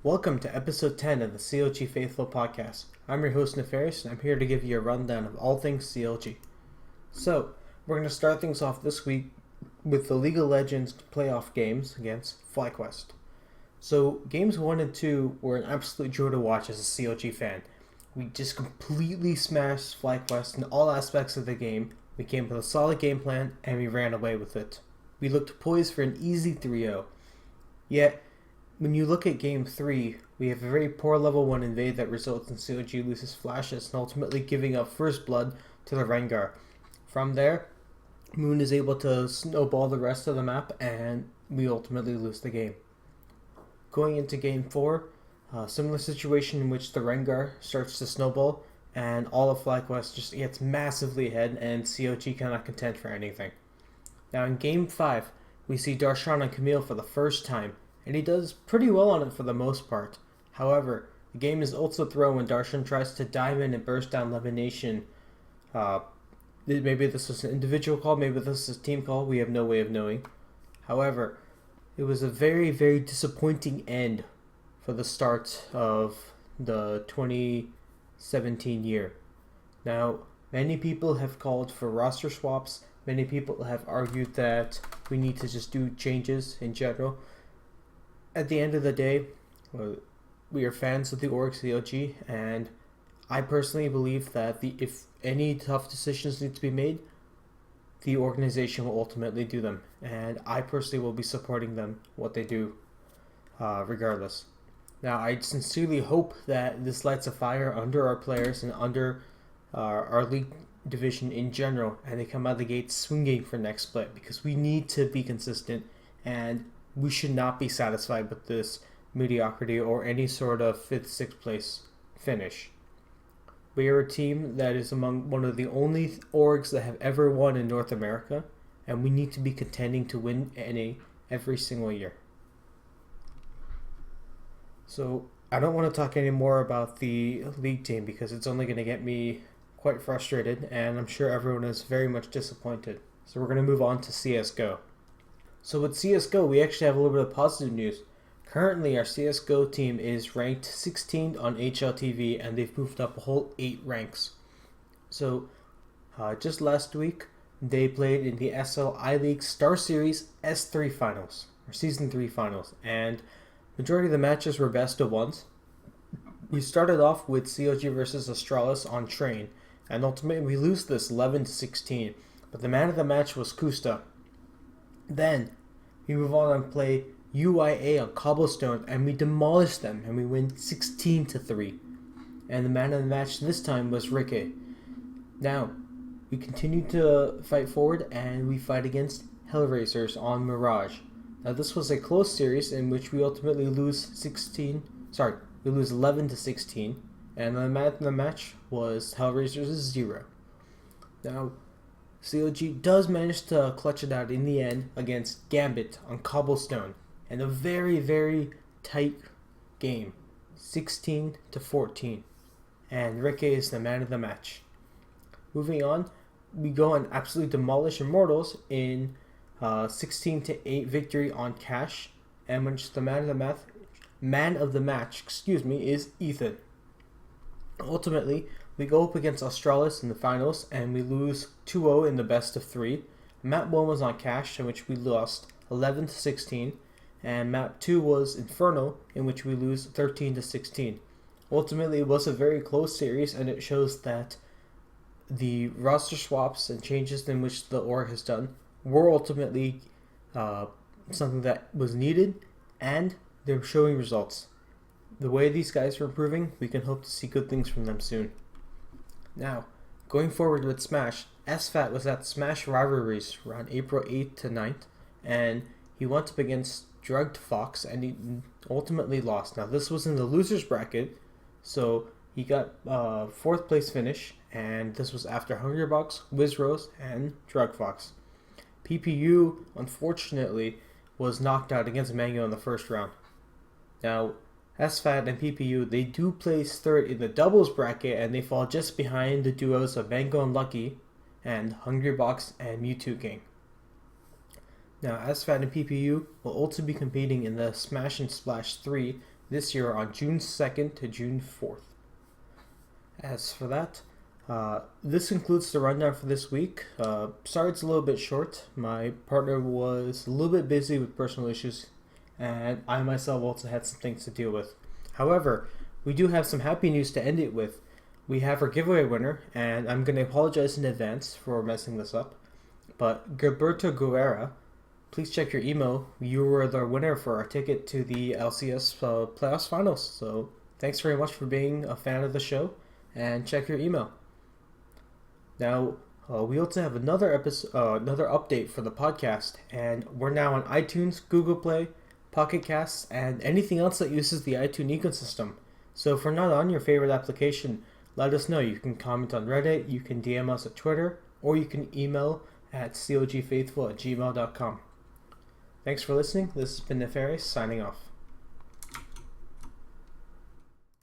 Welcome to episode 10 of the CLG Faithful podcast. I'm your host Nefarious, and I'm here to give you a rundown of all things CLG. So, we're going to start things off this week with the League of Legends playoff games against FlyQuest. So, games 1 and 2 were an absolute joy to watch as a CLG fan. We just completely smashed FlyQuest in all aspects of the game. We came up with a solid game plan, and we ran away with it. We looked poised for an easy 3-0. Yet, when you look at Game 3, we have a very poor level 1 invade that results in CLG loses flashes and ultimately giving up first blood to the Rengar. From there, Moon is able to snowball the rest of the map and we ultimately lose the game. Going into Game 4, a similar situation in which the Rengar starts to snowball and all of FlyQuest just gets massively ahead and CLG cannot contend for anything. Now in Game 5, we see Darshan and Camille for the first time, and he does pretty well on it for the most part. However, the game is also thrown when Darshan tries to dive in and burst down Lemonation. Maybe this was an individual call, maybe this is a team call, we have no way of knowing. However, it was a very, very disappointing end for the start of the 2017 year. Now, many people have called for roster swaps, many people have argued that we need to just do changes in general. At the end of the day, we are fans of the org CLG, and I personally believe that if any tough decisions need to be made, the organization will ultimately do them, and I personally will be supporting them, what they do, regardless. Now, I sincerely hope that this lights a fire under our players and under our league division in general, and they come out of the gate swinging for next split, because we need to be consistent, and we should not be satisfied with this mediocrity or any sort of 5th, 6th place finish. We are a team that is among one of the only orgs that have ever won in North America, and we need to be contending to win NA every single year. So, I don't want to talk anymore about the league team because it's only going to get me quite frustrated, and I'm sure everyone is very much disappointed. So we're going to move on to CSGO. So with CSGO, we actually have a little bit of positive news. Currently, our CSGO team is ranked 16th on HLTV, and they've moved up a whole 8 ranks. So, just last week, they played in the SL I-League Star Series S3 Finals, or Season 3 Finals, and majority of the matches were best of ones. We started off with CLG versus Astralis on Train, and ultimately we lose this 11-16, but the man of the match was Kusta. Then, we move on and play UIA on Cobblestone, and we demolish them, and we win 16-3. And the man of the match this time was Ricky. Now, we continue to fight forward, and we fight against Hellraisers on Mirage. Now, this was a close series in which we ultimately lose 11-16, and the man of the match was Hellraisers' 0. Now, CLG does manage to clutch it out in the end against Gambit on Cobblestone, and a very, very tight game, 16-14, and Ricky is the man of the match. Moving on, we go and absolutely demolish Immortals in 16-8 victory on Cash, and which the man of the match is Ethan. Ultimately, we go up against Astralis in the finals, and we lose 2-0 in the best of 3. Map 1 was on Cash, in which we lost 11-16, and Map 2 was Inferno, in which we lose 13-16. Ultimately, it was a very close series, and it shows that the roster swaps and changes in which the org has done were ultimately something that was needed, and they're showing results. The way these guys are improving, we can hope to see good things from them soon. Now, going forward with Smash, SFAT was at Smash Rivalries around April 8th to 9th, and he went up against Drugged Fox, and he ultimately lost. Now, this was in the losers bracket, so he got 4th place finish, and this was after Hungrybox, Wizrose, and Drugged Fox. PPU, unfortunately, was knocked out against Mango in the first round. Now, SFAT and PPU, they do place 3rd in the doubles bracket, and they fall just behind the duos of Mango and Lucky, and Hungrybox and Mewtwo King. Now, SFAT and PPU will also be competing in the Smash and Splash 3 this year on June 2nd to June 4th. As for that, this concludes the rundown for this week. Sorry it's a little bit short. My partner was a little bit busy with personal issues, and I myself also had some things to deal with. However, we do have some happy news to end it with. We have our giveaway winner, and I'm going to apologize in advance for messing this up. But Gilberto Guerra, please check your email. You were the winner for our ticket to the LCS playoffs finals. So thanks very much for being a fan of the show, and check your email. Now, we also have another update for the podcast, and we're now on iTunes, Google Play, Pocket Casts, and anything else that uses the iTunes ecosystem. So if we're not on your favorite application, let us know. You can comment on Reddit, you can DM us at Twitter, or you can email at clgfaithful@gmail.com. Thanks for listening. This has been Nefarious, signing off.